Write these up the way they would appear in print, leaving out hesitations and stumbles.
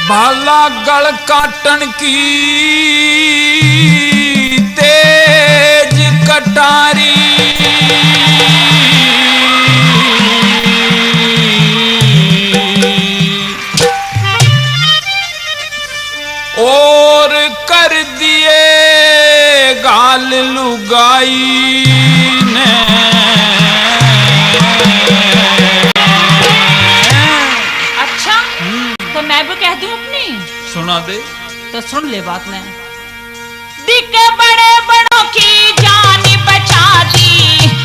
भाला गल काटन की तेज कटारी, और कर दिए गाल लुगाई ने। अच्छा तो मैं भी कह दूं अपनी? सुना दे तो सुन ले बात ने। दिखे बड़े बड़ों की जान बचा दी,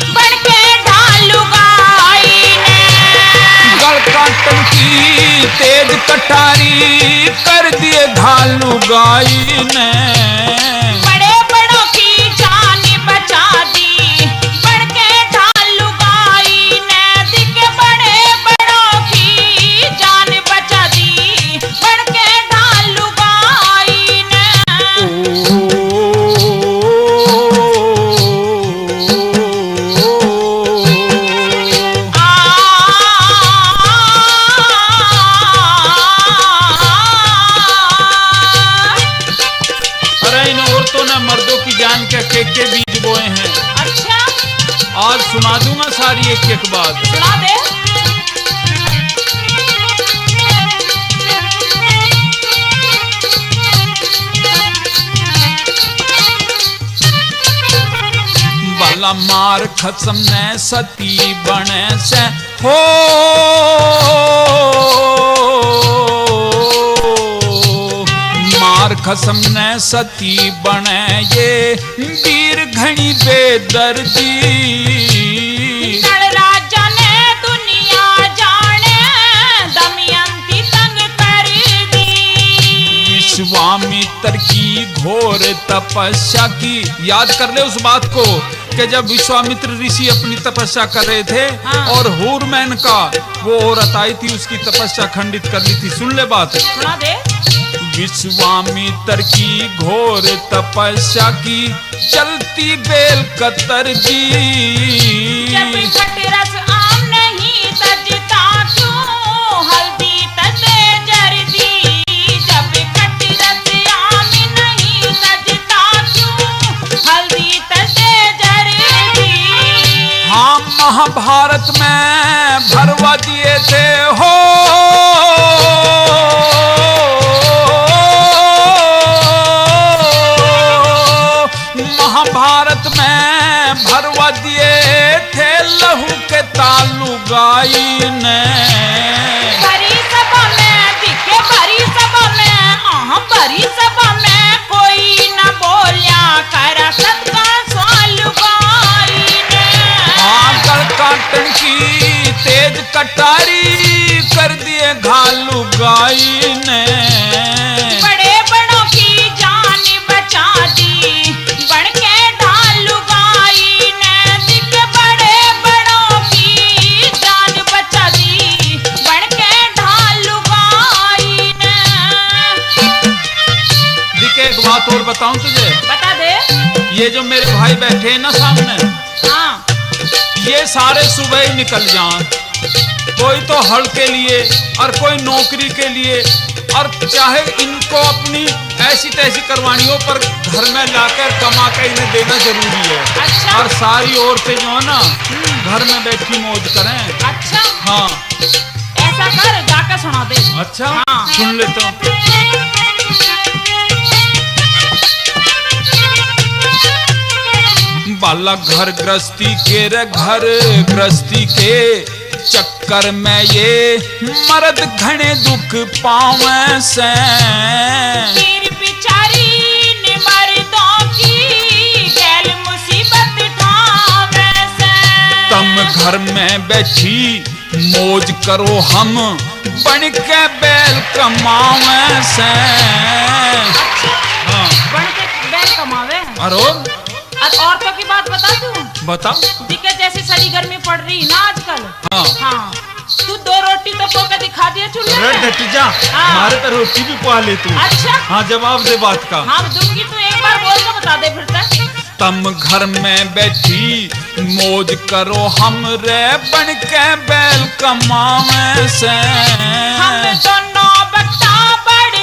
बढ़ के ढाल लुगाई ने। गल काटन की तेज कटारी, कर दिए घाल लुगाई ने। बड़े बड़ों की जान बचा दी, बढ़ के ढाल लुगाई ने। दिखे बड़े बड़ों की जान बचा दी, बढ़ के ढाल लुगाई ने। अरे इन औरतों ने मर्दों की जान के के बीज बोए हैं। अच्छा आज सुना दूंगा सारी एक एक बात। सुना दे। बाला मार खसम ने सती बने से हो, मार खसम ने सती बने ये वीर घनी बेदर्दी। नल राजा ने दुनिया जाने, दमयंती तंग कर दी। विश्वामित्र की घोर तपस्या की, याद कर ले उस बात को कि जब विश्वामित्र ऋषि अपनी तपस्या कर रहे थे, हाँ। और हूरमैन का वो औरत आई थी, उसकी तपस्या खंडित कर ली थी। सुन ले बात। सुना दे। विश्वामित्र की घोर तपस्या की, चलती बेल कतर दी। जब खटरस आम नहीं तजता क्यों, हल्दी तसे जर्दी। जब खटरस आम नहीं तजता क्यों, हल्दी तसे जर्दी। हाँ महाभारत में भरवा दिए थे हो, महाभारत में भरवा दिए थे लहू के तालु गाई ने। भरी सभा में दिखे, भरी सभा में, भरी सभा में कोई न बोलिया, करा सबका सवाल गाई ने। हाँ गल काटन की तेज कटारी, कर दिए घालू गाई ने। बड़े बड़ों की जान बचा दी, बढ़ के ढाल लुगाई ने। दिखे बड़े बड़ों की जान बचा दी, बढ़ के ढाल लुगाई ने। दिखे एक बात और बताऊं तुझे। बता दे। ये जो मेरे भाई बैठे हैं ना सामने, हाँ ये सारे सुबह ही निकल जाएं, कोई तो हल के लिए और कोई नौकरी के लिए, और चाहे इनको अपनी ऐसी तैसी करवानी हो, पर घर में लाकर कमा कर इन्हें देना जरूरी है। अच्छा। और सारी औरतें जो है ना घर में बैठी मौज करें। अच्छा हाँ ऐसा कर, गाकर सुना दे। अच्छा हाँ। सुन लेता हूँ। बाला घर गृहस्थी के रे, घर गृहस्थी के चक्कर में ये मर्द घने दुख पावे से। वीर बिचारी ने मर्दों की गैल मुसीबत ठावे से। तुम घर में बैठी मौज करो, हम बन के बैल कमावे से। हाँ बन के बैल कमावे। अरे और औरतों की बात बता दूं? बताओ। दिखे जैसी सड़ी गर्मी पड़ रही ना आजकल। हाँ हाँ तू 2 रोटी तो पोके दिखा दिया चूल्हे अरे में। डटिजा, हाँ। हमारे तो रोटी भी पा ले तू। अच्छा हाँ जवाब दे बात का। हाँ दूंगी, तू एक बार बोल के बता दे फिर तक। तुम घर में बैठी मौज करो, हम रे बन के बैल कमावे से। हम दोनों बट्टा बड़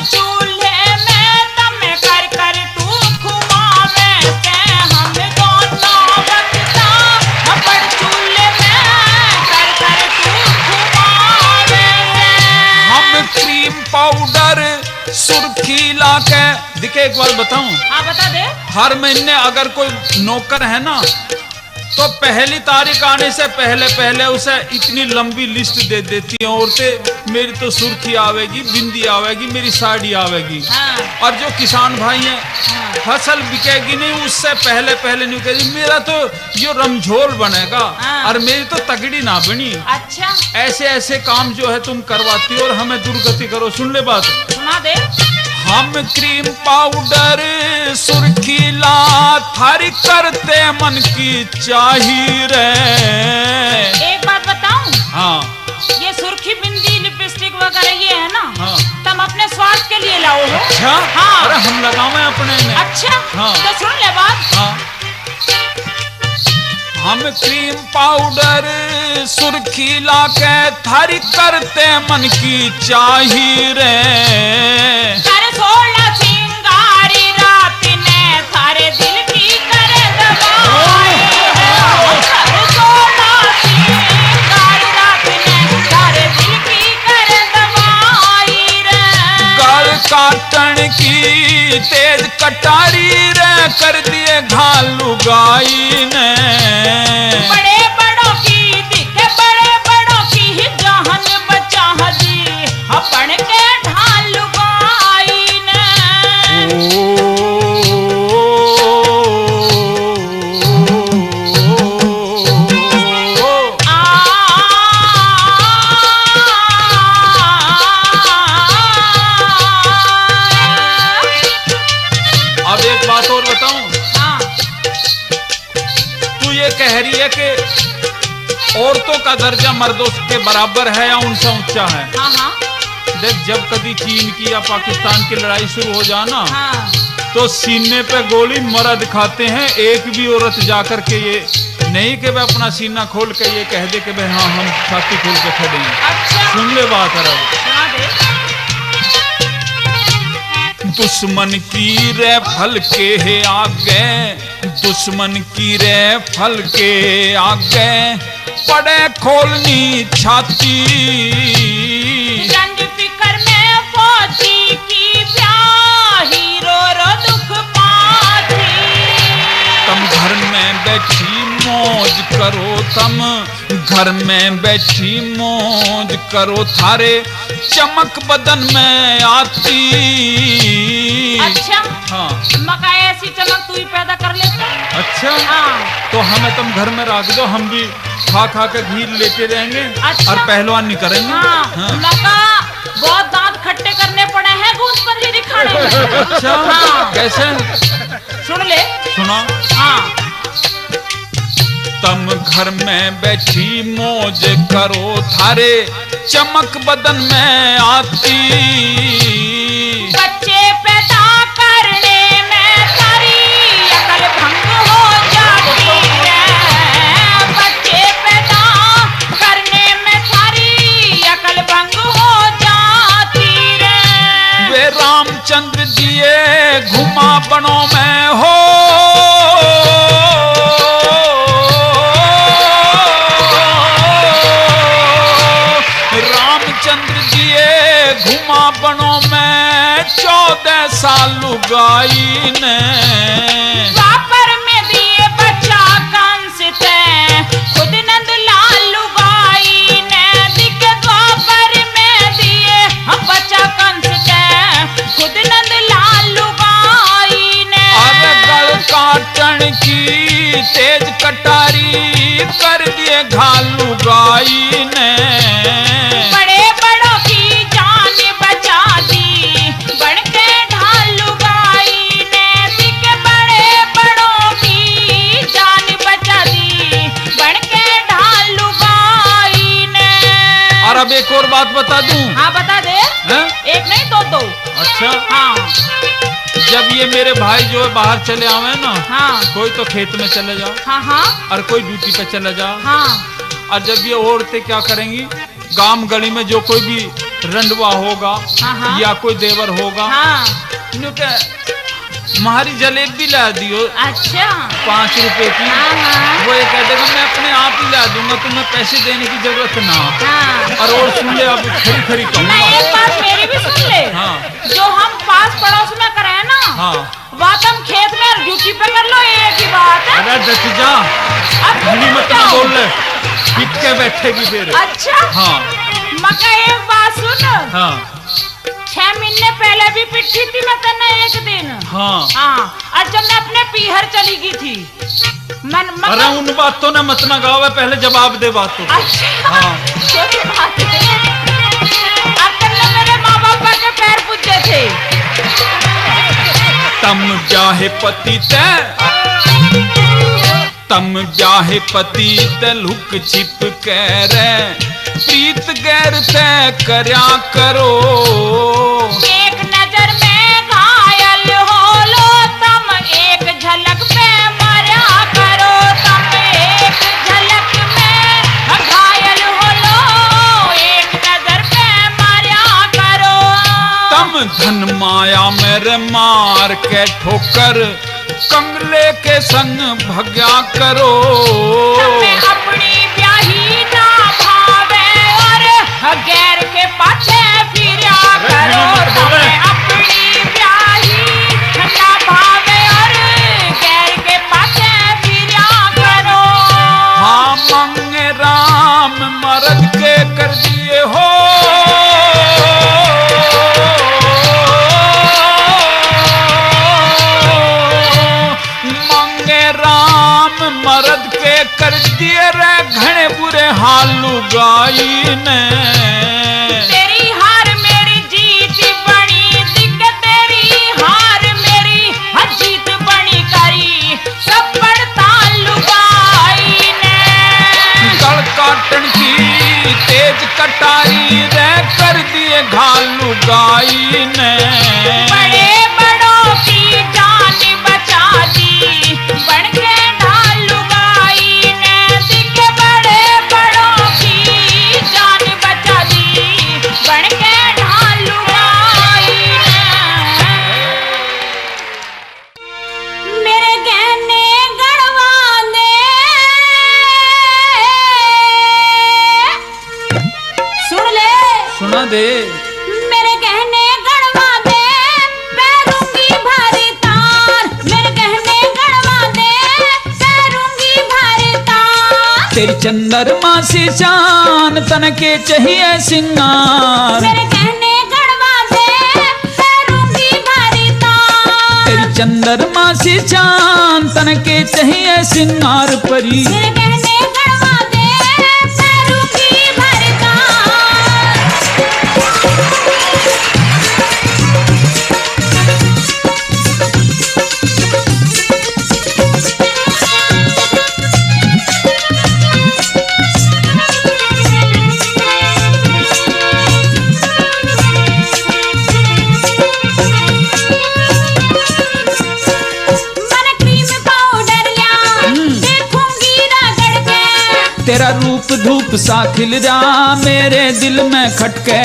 सुर्खी ला के दिखे। एक बार बताऊं, हाँ बता दे। हर महीने अगर कोई नौकर है ना, तो पहली तारीख आने से पहले पहले उसे इतनी लंबी लिस्ट दे देती हैं औरतें, मेरी तो सुर्खी आवेगी, बिंदी आवेगी, मेरी साड़ी आवेगी। हाँ। और जो किसान भाई हैं, हाँ। फसल बिकेगी नहीं उससे पहले पहले नहीं कहेगी मेरा तो ये रमझोल बनेगा। हाँ। और मेरी तो तगड़ी ना बनी। अच्छा, ऐसे ऐसे काम जो है तुम करवाती हो और हमें दुर्गति करो। सुन ले बात, सुना दे। हम क्रीम पाउडर सुर्खी ला थारी करते मन की चाहिए रे। एक बात बताऊं, हाँ ये सुर्खी, बिंदी, लिपस्टिक वगैरह ये है ना, हाँ। तुम अपने स्वार्थ के लिए लाओ हो। अच्छा, हाँ। अरे हम लगावे अपने में। अच्छा, हाँ। तो सुन ले बात। हाँ। हम क्रीम पाउडर सुर्खी ला के थारी करते मन की चाहिए रे। कर सोलह सिंगारी रात ने थारे दिल की कर दवाई है। कर सोलह सिंगारी रात ने थारे दिल की कर दवाई रे। गल काटन की तेज कटारी रे कर दिए घालू गाई ने। बड़े बड़ों की दिखे, बड़े बड़ों की ही जान बचा दी, अपन के ढाल गाई ने। अब एक बात और बताऊं, हाँ। तू ये कह रही है कि औरतों का दर्जा मर्दों के बराबर है या उनसे ऊंचा है। हाँ हाँ देख, जब कभी चीन की या पाकिस्तान की लड़ाई शुरू हो जाना, हाँ। तो सीने पे गोली मर्द खाते हैं। एक भी औरत जाकर के ये नहीं कि वह अपना सीना खोल के ये कह दे कि भाई हाँ हम छाती खोल के खड़े हैं। अच्छा, सुन ले बात अरब, सुना दे। दुश्मन की रे फल के है आगे, दुश्मन की रे फल के आगे पड़े खोलनी छाती। जंग फिकर में फौजी की ब्याही रो रो दुख पाती। तुम घर में बैठी मौज करो, तुम घर में बैठी मौज करो, थारे चमक बदन में आती। अच्छा, हाँ। मका ऐसी चमक तू ही पैदा कर लेता। अच्छा, हाँ। तो हमें तुम घर में रख दो, हम भी खा खा के घी लेते रहेंगे। अच्छा। और पहलवान नहीं करेंगे। हाँ। हाँ। मका बहुत दांत खट्टे करने पड़े हैं गूंद पर ही दिखाने में। अच्छा, हाँ। कैसे? सुन ले। सुना। हाँ। तुम घर में बैठी मौज करो, थारे चमक बदन में आती। बच्चे पैदा करने में थारी अकल भंग हो जाती है। बच्चे पैदा करने में थारी अकल भंग हो जाती रे। वे रामचंद्र जिए घुमा बनों में हो, रामचंद्र जिए घुमा बनों में 14 साल लुगाई ने। द्वापर में दिए बच्चा कंस थे, खुद नंद लाल लुगाई ने। दिखे द्वापर में दिए बच्चा कंस थे, खुद नंद लाल लुगाई ने। अरे गल काटन की तेज कटारी कर दिए घालू गाई ने। बड़े बड़ों की जान बचा दी, बन के ढालू गाई ने। दिखे बड़े बड़ों की जान बचा दी, बन के ढालू गाई ने। और अब एक और बात बता दूं। हाँ बता दे। हैं? एक नहीं दो दो। अच्छा, हाँ जब ये मेरे भाई जो है बाहर चले आवे ना, हाँ कोई तो खेत में चले जाओ हाँ हाँ और कोई ड्यूटी पे चले जाओ। हाँ। और जब ये औरतें क्या करेंगी, गांव गली में जो कोई भी रंडवा होगा हाँ। या कोई देवर होगा, हाँ। इन्हों क्या हमारी जलेबी ला दियो अच्छा। 5 रुपए की। हाँ, हाँ। वो ये कह देगा मैं अपने आप ही ला दूंगा, तुम्हें पैसे देने की जरूरत ना। हाँ। और सुन ले, अब खरी खरी ना कहूंगा। एक बात मेरी भी सुन ले। हाँ। जो हम पास पड़ोस में करे ना हाँ बात हम खेत में ड्यूटी पे कर लो एक ही बात है। अरे डट जा, अब धनी मत ना बोल ले, पिट के बैठेगी फिर। अच्छा हाँ मका एक बात सुन, हाँ 6 महीने पहले भी पिटी थी मैं तेने एक दिन। हाँ और जब मैं अपने पीहर चली गई थी अरे उन बातों ने मत ना गावे, पहले जवाब दे बातों। अच्छा हाँ कोई बात नहीं। अब तक मेरे माँ बापा के पैर पूजे थे। तम ब्याहे पति ते लुक छिप कह रे प्रीत गैर तय करया करो। एक नजर में घायल हो लो तम एक झलक पे मरा करो। तम एक झलक में घायल हो लो एक नजर पे मरा करो। तम धन माया मेरे मार के ठोकर कंगले के संग भग्या करो। तमें अपनी ब्याही ना भावे और गैर के पाछे फिरा करो। तमें अपनी ब्याही ना भावे और गैर के पाछे फिरा करो। हाँ मंगे राम मर्द के कर दिए हो, मर्द के कर दिए रे घने बुरे हाल लुगाई ने। तेरी हार मेरी जीत बनी दिक, तेरी हार मेरी जीत बनी करी सब पड़ता लुगाई ने। गल काटन की तेज कटाई रे कर दिए घाल लुगाई ने। बड़े बड़ों की जान बचा दी बन के दे मेरे गहने गड़वा दे पैरूंगी भारी तार। मेरे गहने गड़वा दे पैरूंगी भारी तार। तेरी चंद्रमा सी चांद तन के चाहिए सिंगार। मेरे गहने गड़वा दे पैरूंगी भारी तार। तेरी चंद्रमा सी चांद तन के चाहिए सिंगार परी। मेरे गहने गड़वा दे पैरूंगी भारी तार। तेरा रूप धूप सा खिल जा मेरे दिल में खटके।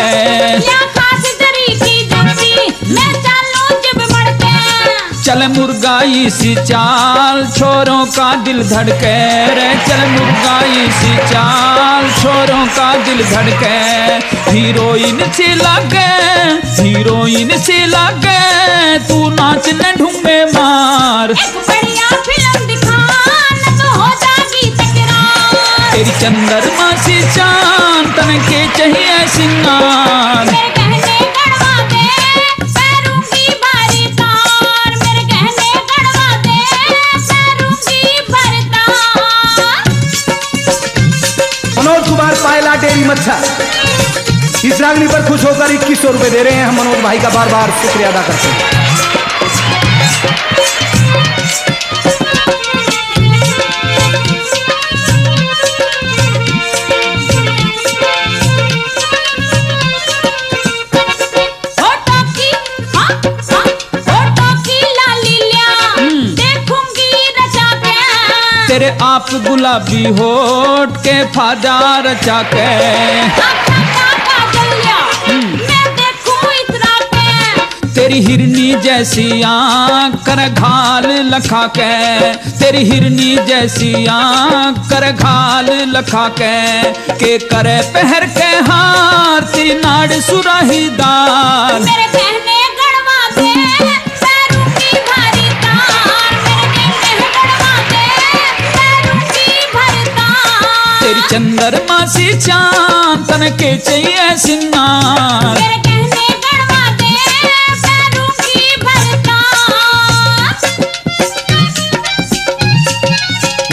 या खास तरीकी जंती मैं चालूं जब मड़के। चल मुर्गाई सी चाल छोरों का दिल धड़के रे। चल मुर्गाई सी चाल छोरों का दिल धड़के। हीरोइन सी लागे हीरोइन सी लागे तू नाचने ढूंढे मार। एक बढ़िया फिल्म दिखा न तो हो जाएगी तकरार। तेरी चंद्रमा सी चांद तन के चाहिए सिंगार। मेरे गहने गड़वा दे पैरूंगी भारी तार। मेरे गहने गड़वा दे पैरूंगी भारी तार। मनोज कुमार पायला डेरी मच्छा इस रागनी पर खुश होकर 2100 रुपए दे रहे हैं। हम मनोज भाई का बार बार शुक्रिया अदा करते हैं। तेरे आप गुलाबी होठ के फाजा रचा के। तेरी हिरनी जैसी आँख कर घाल लखा के। तेरी हिरनी जैसी आँख कर घाल लखा के करे पहर के हार तेरी नाड़ सुराहीदार। मेरे गहने गड़वा दे के चाहिए सिंगार। मेरे कहने गड़वा दे पैरों की भरतार।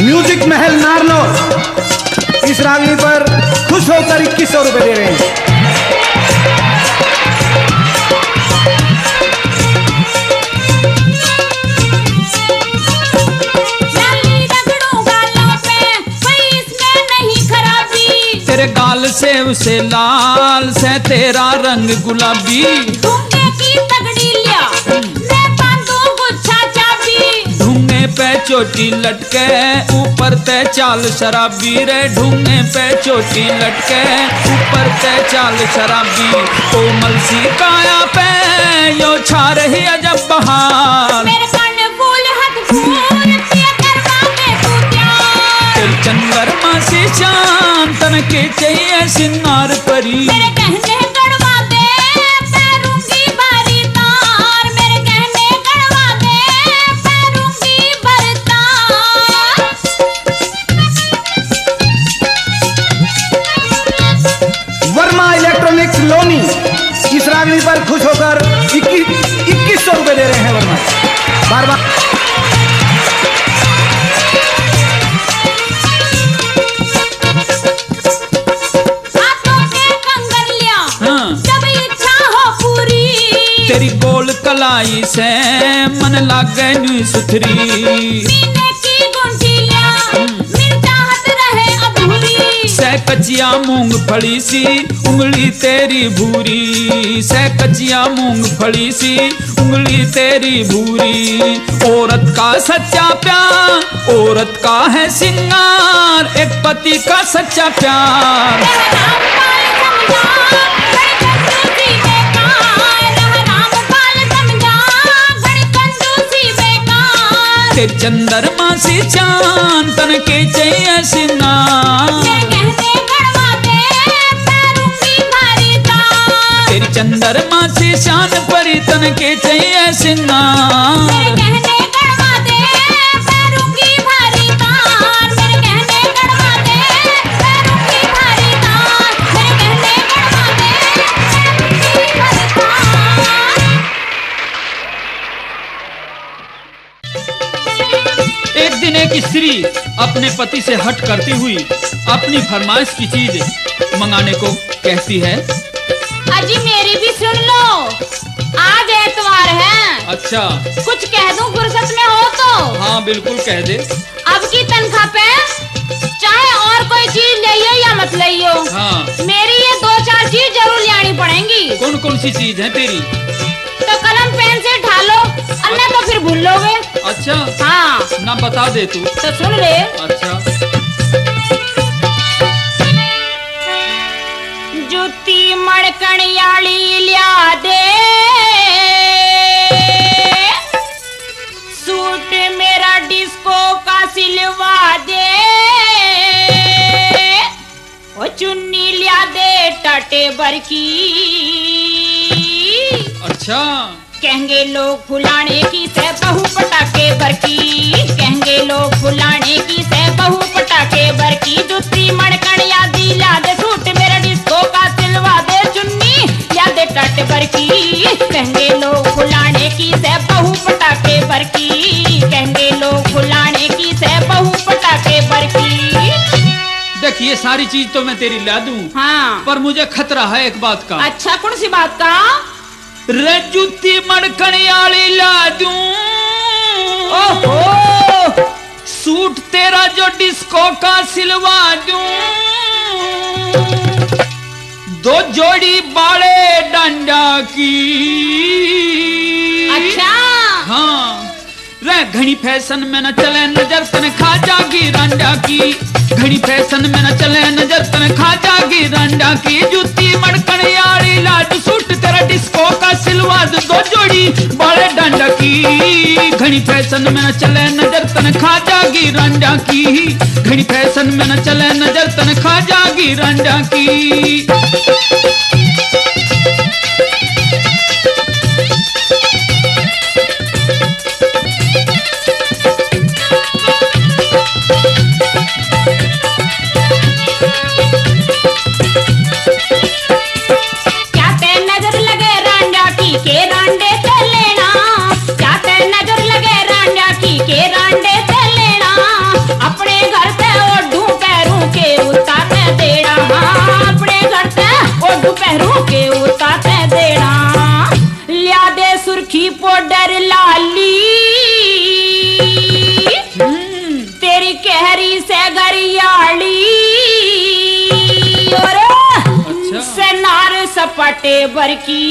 म्यूजिक महल नारनौल इस रागनी पर खुश होकर 2100 रुपए दे रहे हैं। तेरे गाल से उसे लाल से तेरा रंग गुलाबी। ढूंढे की तगड़ी लिया मैं बांधू गुच्छा चाबी। ढूंगे पे चोटी लटके ऊपर ते चाल शराबी रे। ढूंगे पे चोटी लटके ऊपर ते चाल शराबी। कोमल सी काया पे यो छा रही अजब बहार। मेरे कान फूल हाथ फूल पिया करवा दे तू प्यार। तेरे चंद्रमा से चांद तन के चाहिए सिंगार परी। मेरे कहने गड़वा दे पैरों की भारी तार। मेरे कहने गड़वा दे पैरों की भरतार। वर्मा इलेक्ट्रॉनिक्स लोनी इस रागनी पर खुश होकर 2100 रुपए दे रहे हैं वर्मा। बार बार तेरी गोल कलाई से मन लागे नी सुथरी। सीने की गुंठियां मेरी चाहत रहे अधूरी। से कचिया मूंगफली सी उंगली तेरी भूरी। से कचिया मूंगफली सी उंगली तेरी भूरी। औरत का सच्चा प्यार औरत का है सिंगार। एक पति का सच्चा प्यार। तेरे चंद्रमा से चांद तन के चाहिए सिंगार। तेरी चंद्रमा से चांद परी तन के चाहिए सिंगार। एक दिन एक स्त्री अपने पति से हट करती हुई अपनी फरमाइश की चीज मंगाने को कहती है। अजी मेरी भी सुन लो, आज एतवार है। अच्छा, कुछ कह दूं फुर्सत में हो तो? हाँ बिल्कुल कह दे। अब की तनख्वाह पे चाहे और कोई चीज लियो या मत लियो, हाँ मेरी ये 2-4 चीज जरूर लानी पड़ेंगी। कौन कौन सी चीज है तेरी? तो कलम पेन से ढालो, अन्ना तो फिर भूल लोगे। अच्छा हाँ ना बता दे तू। तो सुन ले। अच्छा जूती मड़कणियाली लिया दे। सूट मेरा डिस्को का सिलवा दे। ओ चुन्नी लिया दे टाटे भर की। अच्छा कहेंगे लोग फुलाने की से बहू पटाके भर की। कहेंगे लोग फुलाने की से बहू पटाके भर की। जूती मड़कणिया दिला दे। सूट मेरा डिस्को का सिलवा दे। चुन्नी या दे टट भर की। कहेंगे लोग फुलाने की से बहू पटाके भर की। कहेंगे लोग फुलाने की से बहू पटाके भर की। देख ये सारी चीज तो मैं तेरी ला दूं, हाँ पर मुझे खतरा है एक बात का। अच्छा कौन सी बात का? रे जूती मड़कणियाली ला दूं। ओहो सूट तेरा जो डिस्को का सिलवा दूं। 2 जोड़ी बाड़े डंडा की। अच्छा हाँ रे घनी फैशन में न चले नजर तन खा जागी रंडा की। घनी फैशन में न चले नजर तन खा जागी रंडा की। जूती मड़कणियाली लाडू सूट तेरा डिस्को का सिलवा दो 2 जोड़ी बाड़े डंडा की। घनी फैशन में न चले नजर तन खा जागी रंडा की। घनी फैशन में न चले नजर तन खा जागी रंडा की। पटाके बरकी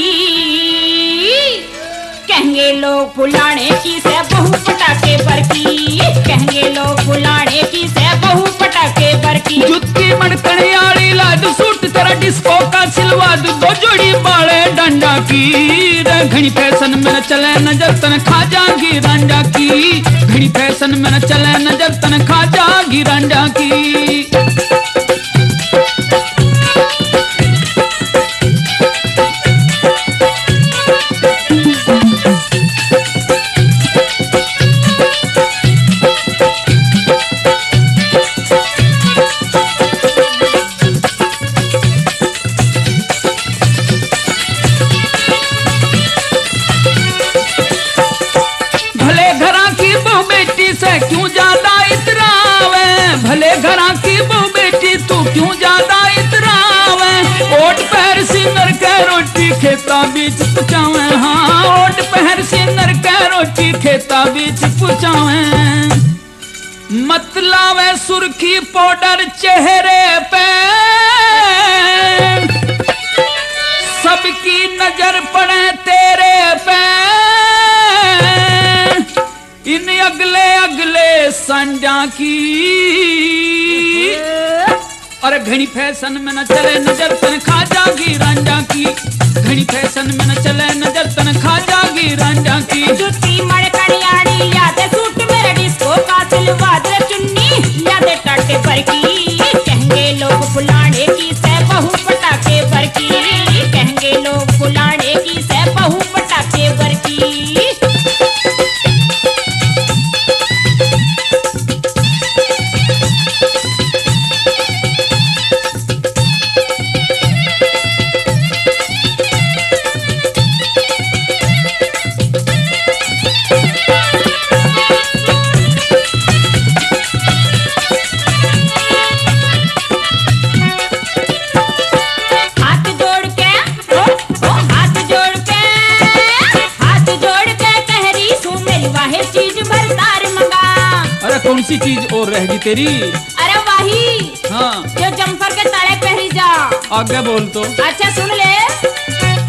कहेंगे लोग फुलाने की से बहु पटाके बरकी कहेंगे लोग फुलाने की से बहु पटाके बरकी जुत्ती मड़कने आड़ी लाद सूट तेरा डिस्को का सिलवा दो जोड़ी बाले डंडा की रे घड़ी फैशन में न चले नजर तन खा जागी रांडा की घड़ी फैशन में न चले नजर तन खा जागी रांडा की क्यों ज्यादा इतरावे भले घरा की बहू बेटी तू क्यों ज्यादा इतरावे ओट पहर सिंगर के रोटी खेता बीच पुचावे हाँ ओट पहर सिंगर के रोटी खेता बीच पुचावे मत लावे सुर्खी पाउडर चेहरे पे सबकी नजर पड़े तेरे पे इन अगले अगले संडा की और घड़ी फैशन में न चले नजर तन खा जागी रांडा की घड़ी फैशन में न चले नजर तन खा जागी रांडा की जुत्ती मड़कड़ियाड़ी याद सूट मेरा डिस्को का सिलवा दे चुन्नी याद टाटे बरकी कहेंगे लोग फुलाने की से बहु पटाके बरकी कहेंगे लोग फुलाने की से बहु पटाके बरकी कौन सी चीज और रहेगी तेरी अरे वही हाँ जो जम्फर के तले पहरी जा आगे बोल तो अच्छा सुन ले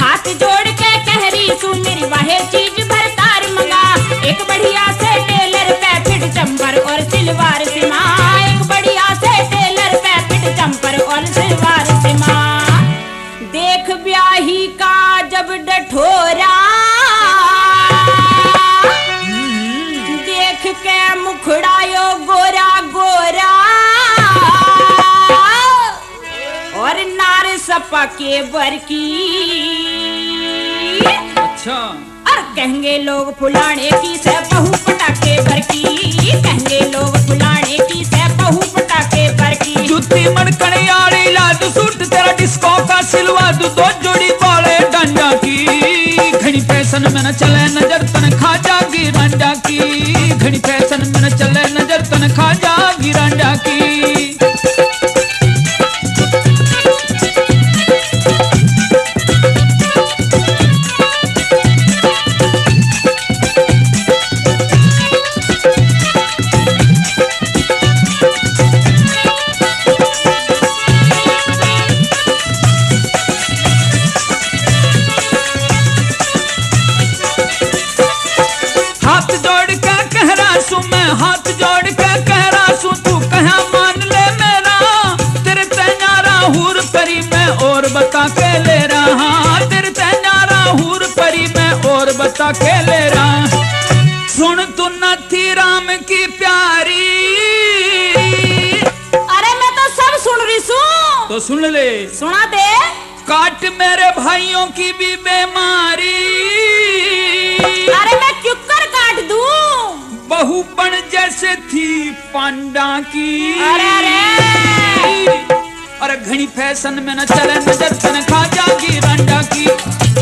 हाथ जोड़ के कहरी सुन मेरी वाहे चीज भर तार मंगा एक बढ़िया से टेलर पे फिट जम्पर और सिलवार सिमा एक बढ़िया से टेलर पे फिट जम्पर और सिलवार सिमा देख ब्याही का जब डठोरा देख के मुखड़ायो गोरा गोरा और नार सपा के बरकी अच्छा और कहेंगे लोग फुलाने की से बहु पटाके बरकी कहेंगे लोग फुलाने की से बहु पटाके बरकी जुत्ती मड़कने आड़ी लाद सूट तेरा डिस्को का सिलवा दो जोड़ी बाले डंडा की घड़ी फैशन में न चले नजर तन खा जागी रांडा की घड़ी फैशन में न चले नजर तन खा जागी रांडा की हाथ जोड़ के कह रहा सू तू कहा मान ले मेरा तेरे तैयारा हूर परी में और बता के ले रहा तेरे तैयारा हूर परी में और बता के ले रहा सुन तू न थी राम की प्यारी अरे मैं तो सब सुन रही सू तो सुन ले सुना दे काट मेरे भाइयों की भी बीमारी अरे मैं क्यों कर काट दूं बहुपन जैसे थी पांडा की अरे घड़ी फैशन में न चले नजर तन खा जागी रांडा की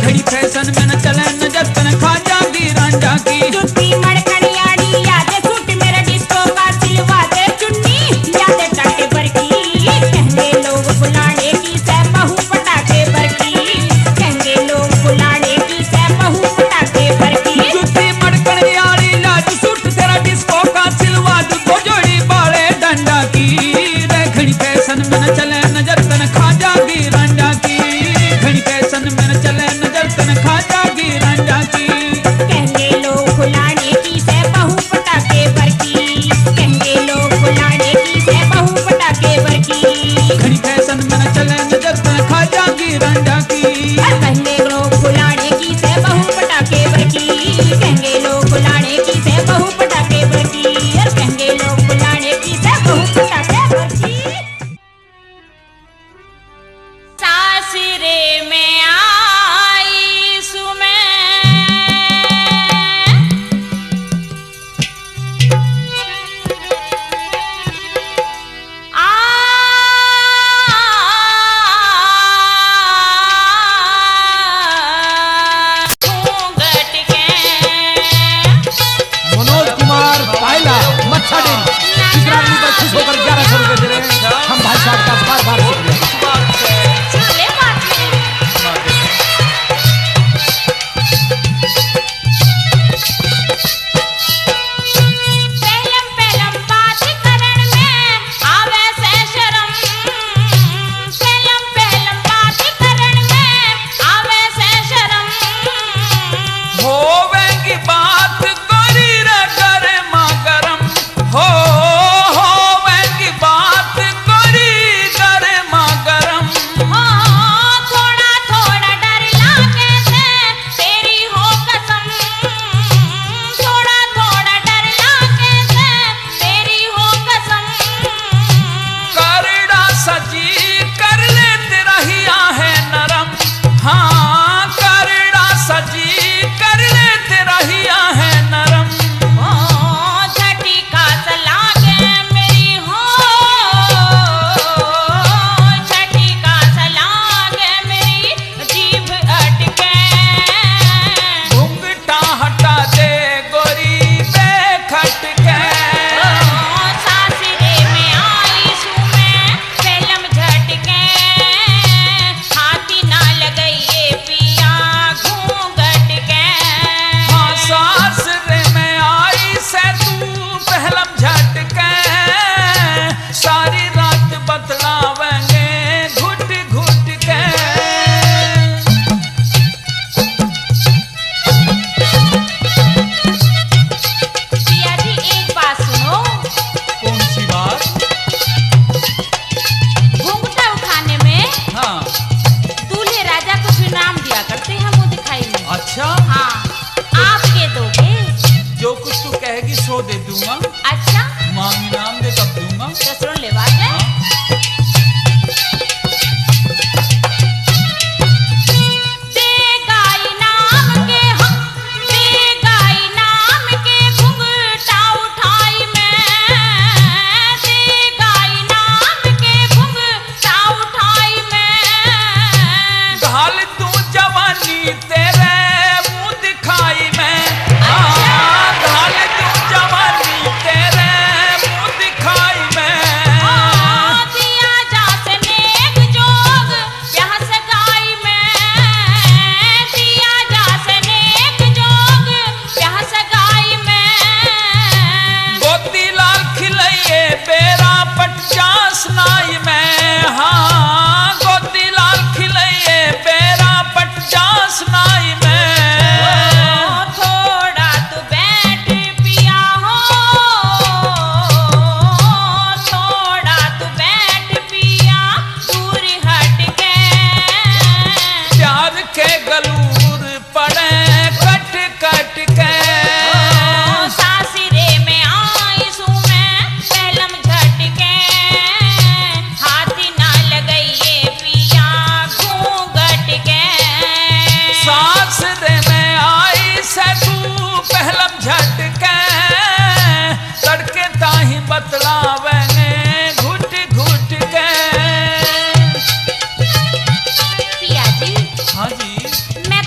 घड़ी फैशन में न चले नजर तन खा जागी रांडा की जुत्ती मड़कड़ियाड़ी याद सूट मेरा डिस्को का सिलवा दे चुन्नी याद टाटे बरकी कहेंगे लोग फुलाने की से बहु पटाके बरकी कहेंगे लोग फुलाने की से बहु पटाके बरकी जुत्ती मड़कड़ियाड़ी लाज सूट तेरा डिस्को का सिलवा दो जोड़ी बाले डंडा की रे घड़ी फैशन में न चले नजर तन खा जागी रांडा की घड़ी फैशन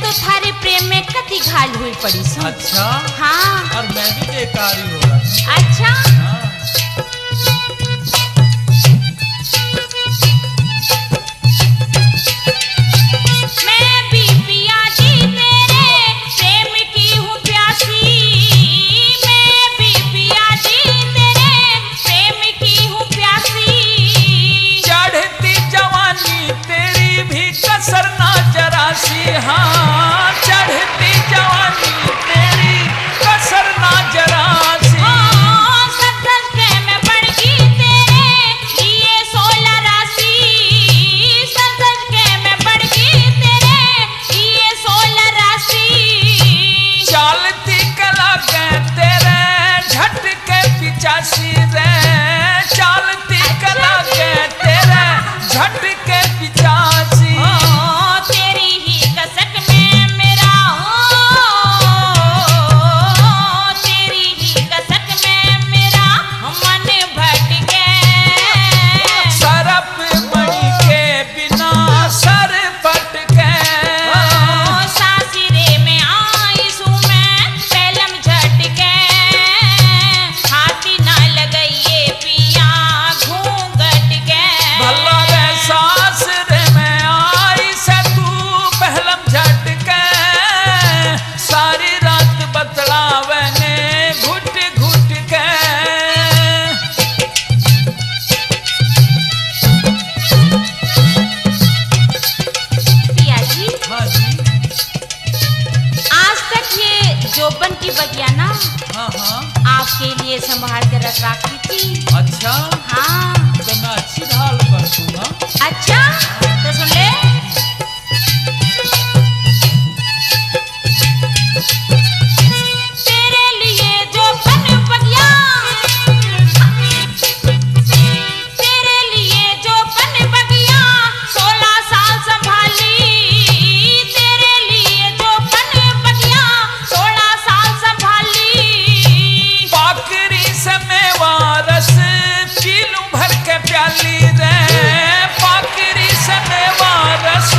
तो थारे प्रेम में कति घायल हुई पड़ी सो। अच्छा हाँ और मैं भी बेकार ही हो रहा। अच्छा हाँ। मैं भी पिया जी तेरे प्रेम की हूँ प्यासी, मैं भी पिया जी तेरे प्रेम की हूँ प्यासी। चढ़ती जवानी तेरी भी कसर ना जरा सी, हाँ चढ़ती जवानी तेरी कसर ना जरा सी। हाँ, सत्तर के मैं बढ़ गई तेरे लिए 16 राशि, सत्तर के मैं बढ़ गई तेरे लिए 16 राशि। चालती कला के तेरे झटके 85 रे, चालती कला के तेरे झटके 85। ओ, तेरी ही कसक में मेरा तेरी ही कसक में मेरा मन भटके। सरप मणि के बिना सर पटके। ओ, सासिरे में आई सू मैं पहलम झटके, हाथी ना लगाइए पिया घूंघट के। भला रे सासरे में आई से तू पहलम झटके, सारी रात बतलावे ने घुट घुट के। पिया जी हाँ जी आज तक ये जोबन की बगिया ना हाँ हाँ। आपके लिए संभाल कर रखी थी। अच्छा हाँ तो मैं अच्छी ढाल कर दूंगा। अच्छा तो सुन ले। तेरे लिए जो बन बगिया, तेरे लिए जो बन बगिया 16 साल संभाली, तेरे लिए जो बन बगिया 16 साल संभाली। पाकरी से मेवा रस पी लूं भर के प्याली रे, पाकरी से मेवा रस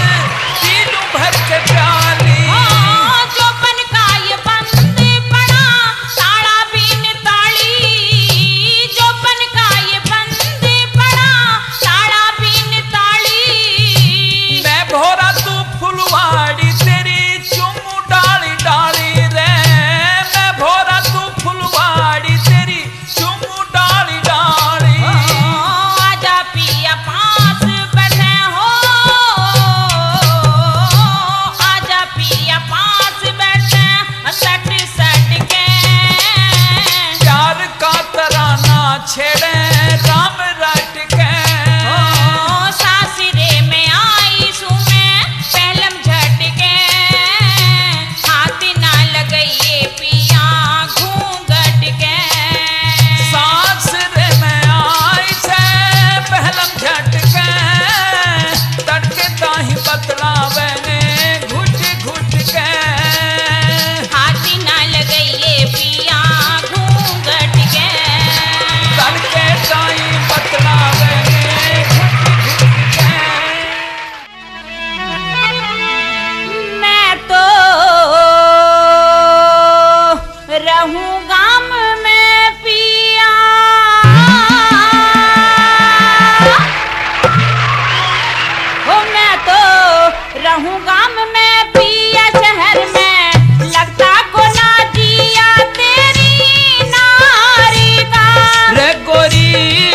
पी लूं भर के प्याली। हाँ, जो बन का ये बंद पड़ा ताड़ा बीन ताड़ी, जो बन का ये बंद पड़ा ताड़ा बीन ताड़ी। मैं भोरा तू फुलवाड़ी तेरी चुमू डाली डाली रे, मैं भोरा तू फुलवाड़ी तेरी चुमू डाली डाली। आजा पिया पास बैठे हो, आजा पिया पास बैठे सट सट के। प्यार का तराना छेड़े राम रट के। ओ, सासिरे में आई सू मैं पहलम झटके, हाथी ना लगाइए पिया घूंघट के। सासरे में आई से पहलम झटके, तड़के ताही बतलावे ने घुट घुट के। हाथी ना लगाइए पिया घूंघट के। तड़के ताही बतलावे ने घुट घुट के। मैं तो रहूं गाम में पिया, ओ मैं तो रहूं गाम में पिया, शहर में लगता को ना दिया तेरी नारी का। रे गोरी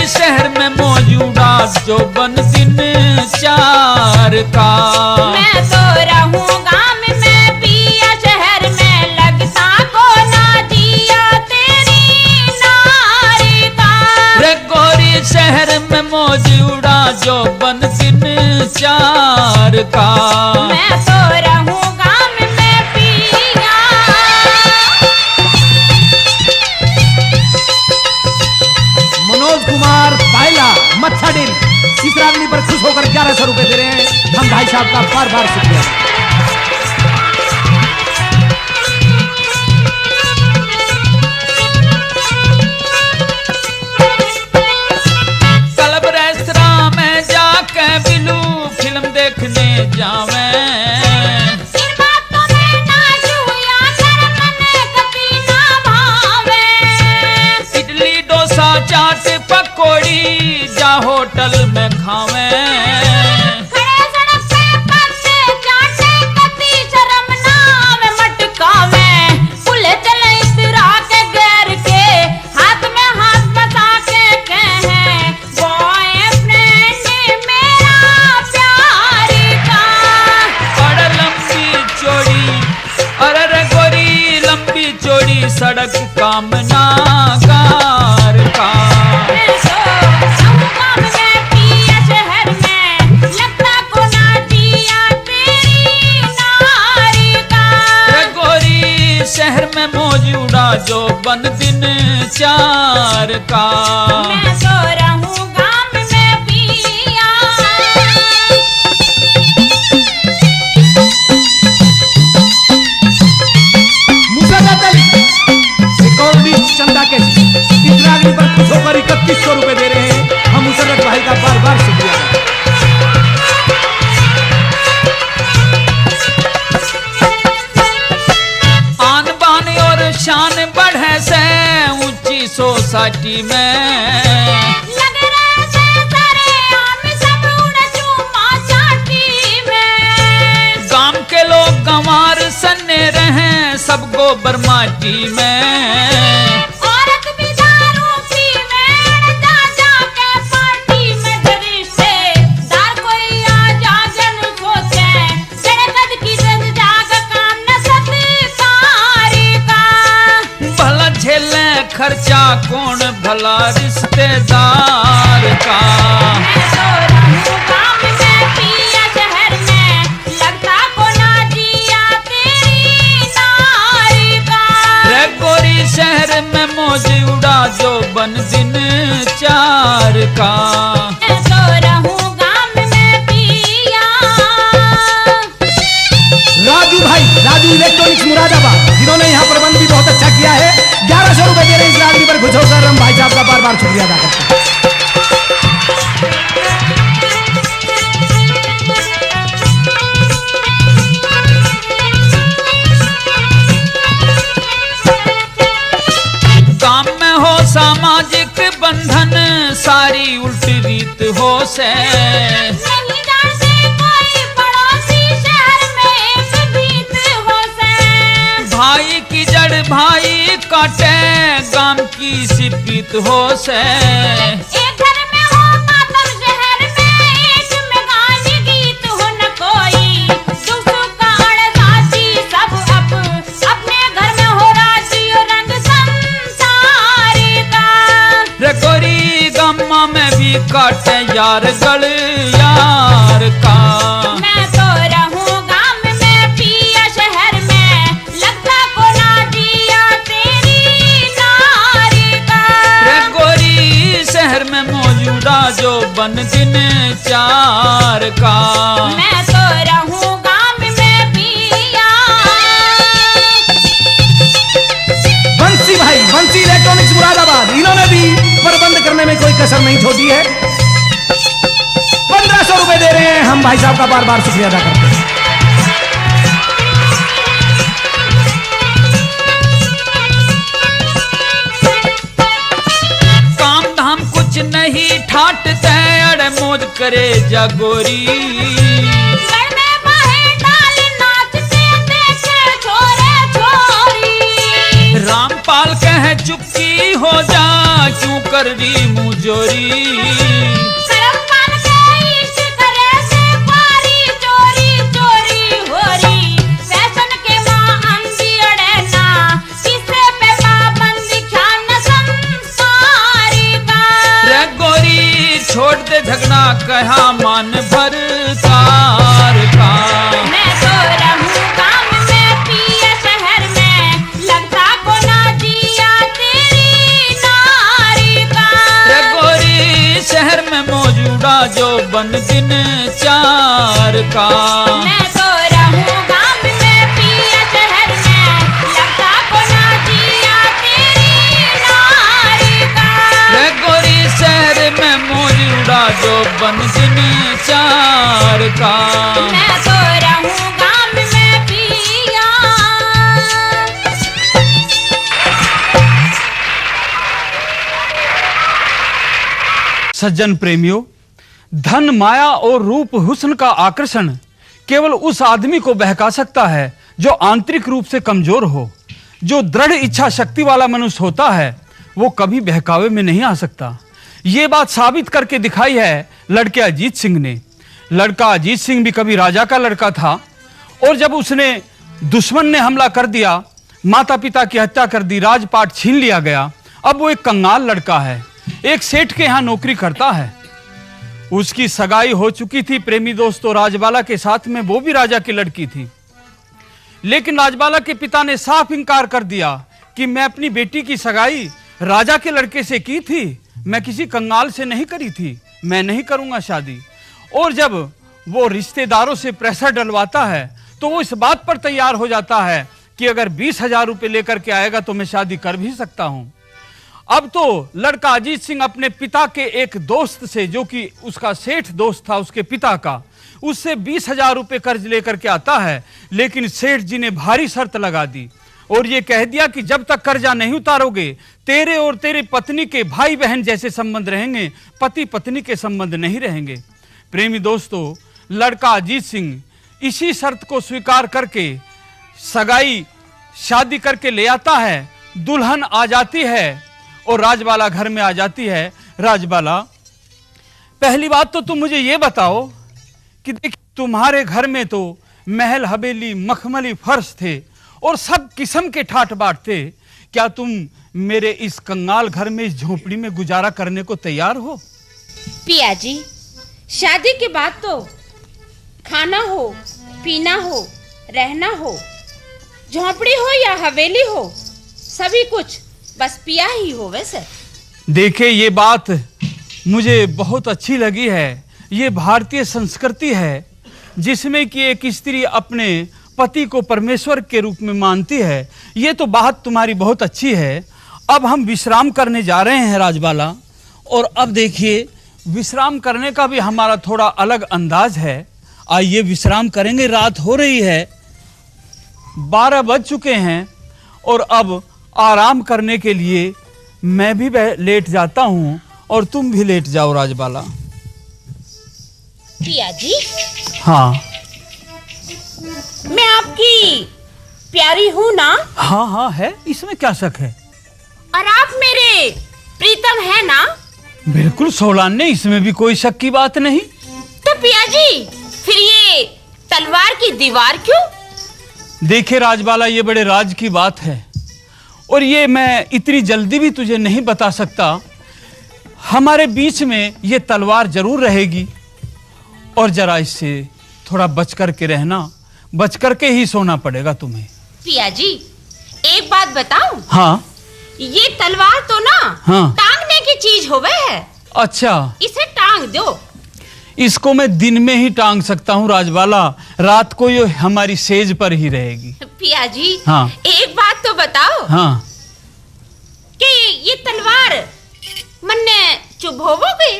शहर में मौजूदा जो बन दिन 4 का। मैं तो रहूं गाम में पिया, शहर में लगता को ना दिया तेरी नारी का। रे गोरी शहर में मौजूदा जो बन दिन 4 का। मैं तो रहूं गाम में पिया। मनोज कुमार पायला मत्थाडिल इस रागनी पर खुश होकर 1100 रुपए दे रहे हैं। हम भाई साहब का बार बार शुक्रिया। क्लब रेस्तरां में जाके बिलू फिल्म देखने जावे। इन बातों होटल में खावे। खड़े सड़क पे पत्ते चाटे कती शर्म ना आवे मटकावे। पुले चले इतरा के गैर के हाथ में हाथ बसा के कहे बॉयफ्रेंड मेरा प्यार का। बड़ लंबी चौड़ी अरे रे गोरी लंबी चौड़ी सड़क कामना कार का। मैं सो रहूं गाँव में पिया शहर में लगता को ना जिया तेरी नारी का। रे गोरी शहर में मौज उड़ा जो बन दिन चार का। मैं सो रहूं गाँव में पिया। मुसादात अली सिकौली चंदा के इतरागनी पर खुश होकर 3100 रुपए दे रहे हैं। हम मुसर्रत भाई का बार बार शुक्रिया अदा करते हैं। आन बान और शान बढ़े से ऊंची सोसाइटी में। लग रहे से सारे आम सब उड़ चूमा चाटी में। गांव के लोग गंवार सन्ने रहे सब गोबर माटी में। औरत भी दारू पीवे जा जा के पार्टी में। रिश्तेदार कोई आ जा जन सोचे तेरे कद की रज जाग काम न सत्कारी का। भला झेले खर्चा कौन भला रिश्तेदार का। मैं सो रहूं गाँव में पिया शहर में लगता को ना जिया तेरी नारी का। रे गोरी शहर में मौज उड़ा जो बन दिन चार का। मैं सो रहूं गाँव में पिया। राजू भाई राजू इलेक्ट्रॉनिक्स मुरादाबाद जिन्होंने यहाँ प्रबंध भी बहुत अच्छा किया है। 1100 रुपए दे रहे हैं इस रागनी पर खुश होकर हम भाई साहब का बार बार शुक्रिया अदा करते हैं। काम में हो सामाजिक बंधन सारी उल्टी रीत हो से। नहीं जानते कोई पड़ोसी शहर में एक भीत हो से। भाई की जड़ भाई काटे गांव की सिपीत हो से। एक घर में हो मातम शहर में एक में गाने गीत हो न कोई। सुख का अड़साची सब अपने घर में हो राजी रंग संसारी का। रे गोरी गम्मा में भी काटे यार गल यार का। मैं तो रहूं गाँव में पिया शहर में लगता को ना जिया तेरी नारी का। रे गोरी शहर में मौजूदा जो बन दिन चार का। मैं तो रहूं गाँव में पिया। बंसी भाई बंसी इलेक्ट्रॉनिक्स मुरादाबाद इन्होंने भी प्रबंध करने में कोई कसर नहीं छोड़ी है। 1500 रुपए दे रहे हैं। हम भाई साहब का बार बार शुक्रिया अदा करते हैं। काम धाम कुछ नहीं ठाटते अड़े मौज करे जागोरी। घर में बाहें डाल नाचते देखे छोरे छोरी। रामपाल कहे चुपकी हो जा क्यों कर रही मुझोरी। करमपाल के इश्क करे से पारी चोरी चोरी हो रही। फैशन के माँ अंधी अड़े ना किसे पे पाबंदी ख्याल न संसारी का। रे गोरी छोड़ दे झगड़ा कहा मान भर कार का। मैं तो रहूं गाँव में पिया शहर में लगता को ना जिया तेरी नारी का। रे गोरी शहर में मौजूदा जो बन दिन चार का। मैं तो रहूं गाँव में पिया शहर में लगता को ना जिया तेरी नारी का। रे गोरी शहर में मौजूदा जो बन दिन चार का। मैं तो रहूं गाँव में पिया। सज्जन प्रेमियों, धन, माया और रूप, हुस्न का आकर्षण केवल उस आदमी को बहका सकता है जो आंतरिक रूप से कमजोर हो। जो दृढ़ इच्छा शक्ति वाला मनुष्य होता है वो कभी बहकावे में नहीं आ सकता। ये बात साबित करके दिखाई है लड़के अजीत सिंह ने। लड़का अजीत सिंह भी कभी राजा का लड़का था, और जब उसने दुश्मन ने हमला कर दिया, माता पिता की हत्या कर दी, राजपाट छीन लिया गया, अब वो एक कंगाल लड़का है, एक सेठ के यहाँ नौकरी करता है। उसकी सगाई हो चुकी थी प्रेमी दोस्तों राजबाला के साथ में, वो भी राजा की लड़की थी। लेकिन राजबाला के पिता ने साफ इनकार कर दिया कि मैं अपनी बेटी की सगाई राजा के लड़के से की थी, मैं किसी कंगाल से नहीं करी थी, मैं नहीं करूंगा शादी। और जब वो रिश्तेदारों से प्रेशर डलवाता है तो वो इस बात पर तैयार हो जाता है कि अगर 20,000 रुपए लेकर के आएगा तो मैं शादी कर भी सकता हूं। अब तो लड़का अजीत सिंह अपने पिता के एक दोस्त से, जो कि उसका सेठ दोस्त था उसके पिता का, उससे 20,000 रुपए कर्ज लेकर के आता है। लेकिन सेठ जी ने भारी शर्त लगा दी और ये कह दिया कि जब तक कर्जा नहीं उतारोगे तेरे और तेरी पत्नी के भाई बहन जैसे संबंध रहेंगे, पति पत्नी के संबंध नहीं रहेंगे। प्रेमी दोस्तों, लड़का अजीत सिंह इसी शर्त को स्वीकार करके सगाई शादी करके ले आता है। दुल्हन आ जाती है और राजबाला घर में आ जाती है। राजबाला, पहली बात तो तुम मुझे ये बताओ कि देखिए तुम्हारे घर में तो महल हवेली मखमली फर्श थे और सब किस्म के ठाट बाट थे, क्या तुम मेरे इस कंगाल घर में, इस झोपड़ी में गुजारा करने को तैयार हो? पिया जी, शादी के बाद तो खाना हो, पीना हो, रहना हो, झोपड़ी हो या हवेली हो, सभी कुछ बस पिया ही हो। वैसे देखिए ये बात मुझे बहुत अच्छी लगी है। ये भारतीय संस्कृति है जिसमें कि एक स्त्री अपने पति को परमेश्वर के रूप में मानती है। ये तो बात तुम्हारी बहुत अच्छी है। अब हम विश्राम करने जा रहे हैं राजबाला, और अब देखिए विश्राम करने का भी हमारा थोड़ा अलग अंदाज है। आइए विश्राम करेंगे। रात हो रही है, 12 बज चुके हैं और अब आराम करने के लिए मैं भी लेट जाता हूं और तुम भी लेट जाओ राजबाला। पिया जी, हाँ मैं आपकी प्यारी हूँ ना? हाँ हाँ है, इसमें क्या शक है। और आप मेरे प्रीतम है ना? बिल्कुल सोलान्य, इसमें भी कोई शक की बात नहीं। तो पिया जी फिर ये तलवार की दीवार क्यों? देखे राजबाला, ये बड़े राज की बात है और ये मैं इतनी जल्दी भी तुझे नहीं बता सकता। हमारे बीच में ये तलवार जरूर रहेगी और जरा इससे थोड़ा बच कर के रहना, बच कर के ही सोना पड़ेगा तुम्हें। पिया जी एक बात बताऊं? हाँ। ये तलवार तो ना हाँ। टांगने की चीज होवे है। अच्छा, इसे टांग दो। इसको मैं दिन में ही टांग सकता हूँ राजबाला, रात को ये हमारी सेज पर ही रहेगी। पिया जी हाँ। एक बात तो बताओ। हाँ। कि ये तलवार मन चुभोगे?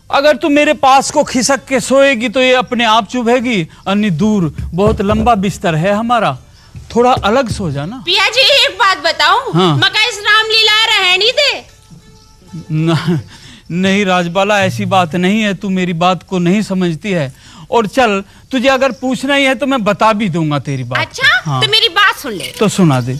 अगर तू मेरे पास को खिसक के सोएगी तो ये अपने आप चुभेगी। अन्य दूर बहुत लंबा बिस्तर है हमारा, थोड़ा अलग सो जाना। पिया जी एक बात बताऊं? हाँ। मका इस रामलीला रहनी दे। नहीं राजबाला, ऐसी बात नहीं है, तू मेरी बात को नहीं समझती है। और चल, तुझे अगर पूछना ही है तो मैं बता भी दूंगा तेरी बात। अच्छा हाँ। तो मेरी बात सुन ले। तो सुना दे।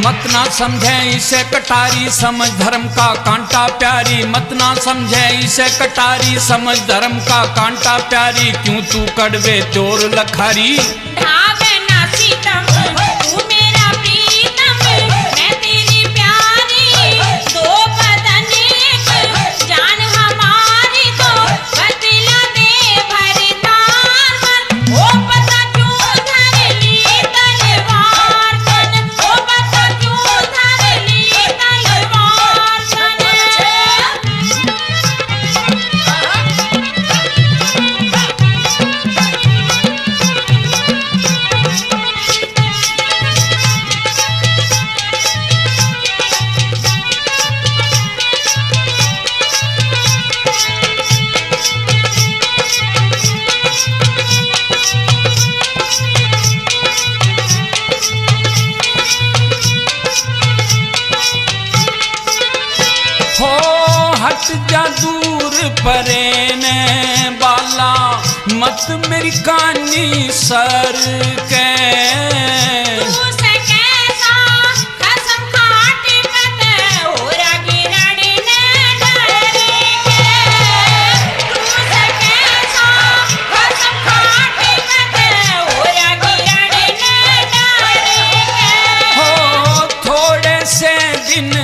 मत ना समझे इसे कटारी, समझ धर्म का कांटा प्यारी। मत ना समझे इसे कटारी, समझ धर्म का कांटा प्यारी। क्यों तू कड़वे चोर लखारी? ढावे ना सीतम, तू मेरा प्रीतम, मैं तेरी प्यारी। दो बदन एक जान हमारी, तो बदला दे भरतार मन। ओ पता क्यों धर ली तलवार तन, ओ पता हट जा दूर परे ने बाला मत मेरी कानी सर के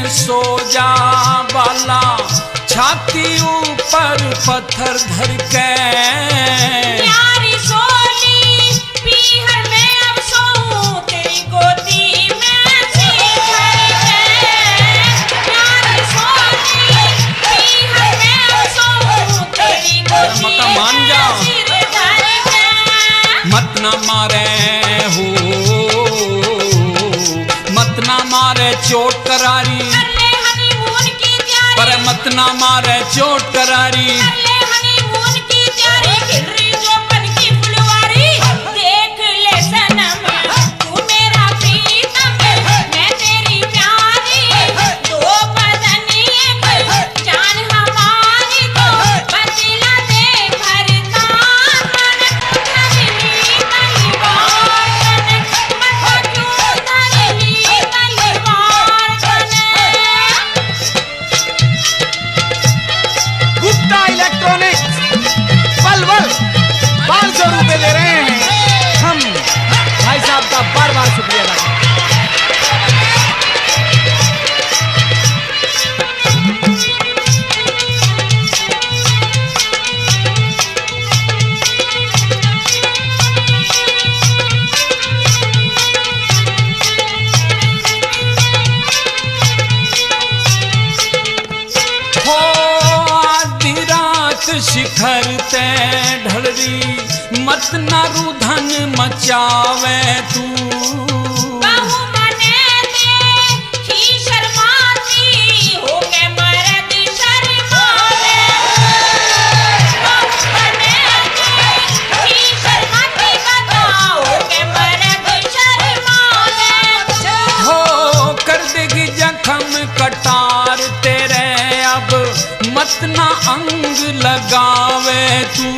सो जा बाला छाती ऊपर पत्थर धर के प्यारी सोली पीहर में अब सोऊं तेरी गोदी में सिर धर के प्यारी सोली पीहर में अब सोऊं तेरी गोदी में सिर धर के मत ना मारे हो मत ना मारे चोट करारी पर मत ना मारे चोट करारी हनीमून की तैयारी खिलरी जो पन की फुलवारी देख ले सनम तू मेरा प्रीतम मैं तेरी प्यारी दो बदन एक जान हमारी तो बदला दे भरता मन धरली तलवार कन मत क्यों धरली तलवार कन गुप्ता इलेक्ट्रॉनिक्स पल 500 रुपए दे रहे हैं। हम भाई साहब का बार बार शुक्रिया अदा करते हो आधी रात शिखर ते ढलरी मत ना रुधन मचावे तू बहु मने देखी शर्माती हो के मर्द शर्मावे बहु मने देखी शर्माती बताओ के मर्द शर्मावे हो कर देगी जख्म कटार तेरे अब मत ना अंग लगावे तू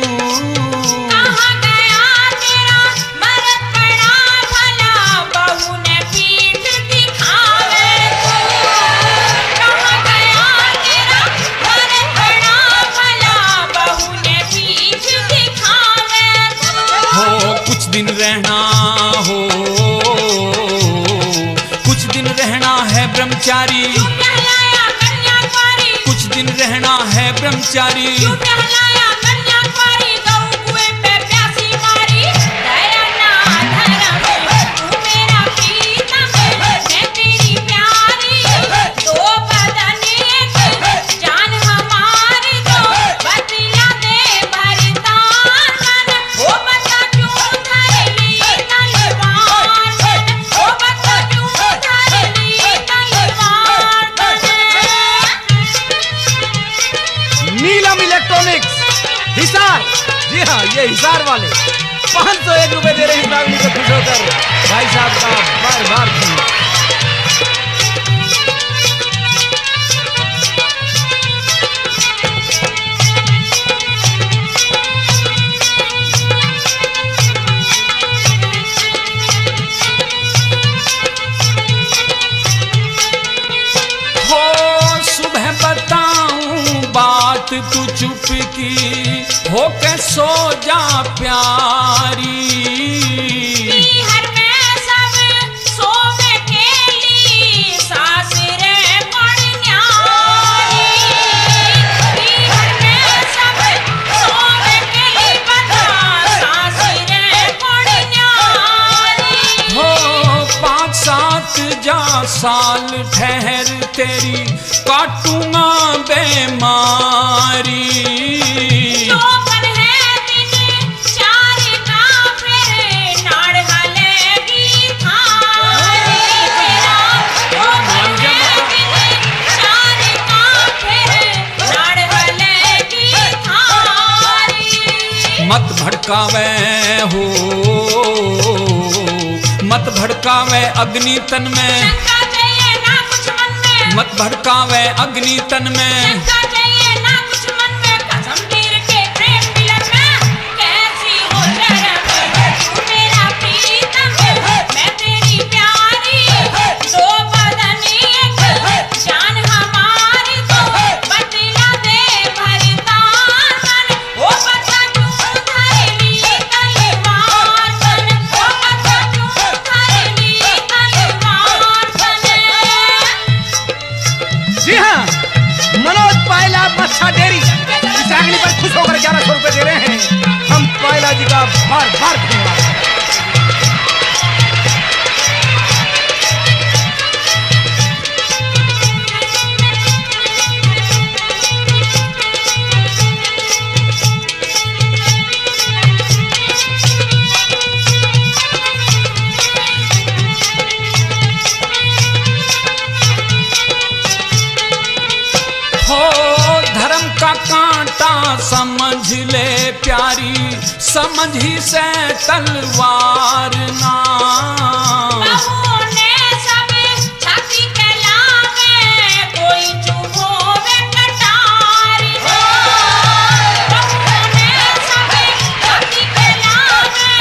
कहाँ गया तेरा मर्द बड़ा भला बहू ने पीठ दिखावे कहाँ गया तेरा मर्द बड़ा भला बहू ने पीठ दिखावे हो कुछ दिन रहना हो कुछ दिन रहना है ब्रह्मचारी कहलाया कन्याकुमारी कुछ दिन रहना है ब्रह्मचारी क्यों कहलाया कन्याकुमारी गऊ कुएं पे प्यासी मारी दया ना धर्म तू मेरा प्रीतम मैं तेरी प्यारी दो बदन एक जान हमारी तो बदला दे भरता मन वो बता क्यों धरली तलवार कन वो बता क्यों धरली तलवार कन नीलम इलेक्ट्रॉनिक्स हिसार। जी हाँ, ये हिसार वाले 501 रुपए दे रहे हैं। इस से खुश होकर भाई साहब का बार बार धन्यवाद। हो सुबह बताऊं बात तू चुप की हो के सो जा प्यारी पीहर में सब सोवे केली सास रे बड़ न्यारी पीहर में सब सोवे केली बता सास रे बड़ न्यारी हो 5-7 जा साल ठहर तेरी काटूंगा बेमारी दोपहर है दिन 4 का फिर नाड़ हलेगी थारी तेरा दोपहर है दिन 4 का फिर नाड़ हलेगी थारी मत भड़कावे हो मत भड़कावे अग्नि तन में शंका चाहिए ना कुछ मन में मत भड़कावे अग्नि तन में शंका चाहिए ले प्यारी समझ ही से तलवार ना। बहू ने सब छाती कहलावे कोई चुप होवे कटारी ना। बहू ने सब छाती कहलावे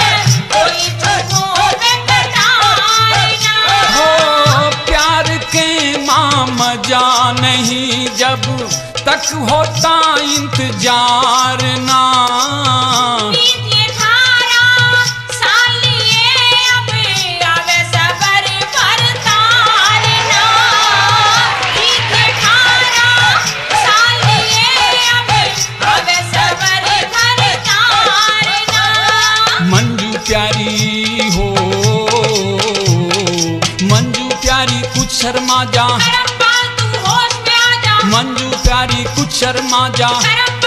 कोई चुप होवे कटारी ना। हो प्यार के मजा नहीं जब तक होता इंतजार ना। बीते 18 साल ये अब आवे सबर भरतार ना। बीते 18 साल ये अब आवे सबर भरतार ना। मंजू प्यारी हो मंजू प्यारी कुछ शर्मा जा। करम पाल तू होश में आ जा। मंजू प्यारी कुछ शर्मा जा। करम